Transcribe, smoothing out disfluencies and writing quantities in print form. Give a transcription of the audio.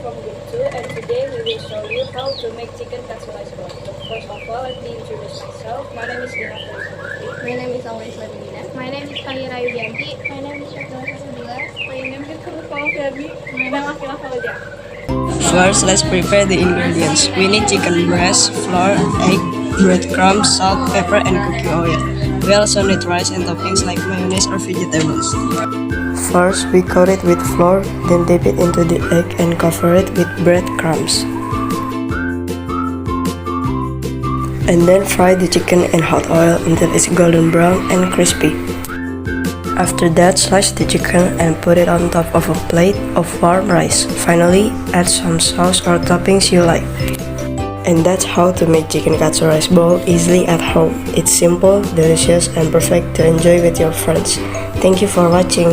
from Group 2 and today we will show you how to make chicken katsu rice ball. But first of all, let me introduce myself. My name is Dina. My name is Mrs.Leni. My name is Kalira Yudianti. My name is Tugas. My name is Ferdi. My name is Akila. First, let's prepare the ingredients. We need chicken breast, flour, egg, breadcrumbs, salt, pepper, and cooking oil. We also need rice and toppings like mayonnaise or vegetables. First, we coat it with flour, then dip it into the egg and cover it with breadcrumbs. And then fry the chicken in hot oil until it's golden brown and crispy. After that, slice the chicken and put it on top of a plate of warm rice. Finally, add some sauce or toppings you like. And that's how to make chicken katsu rice bowl easily at home. It's simple, delicious, and perfect to enjoy with your friends. Thank you for watching.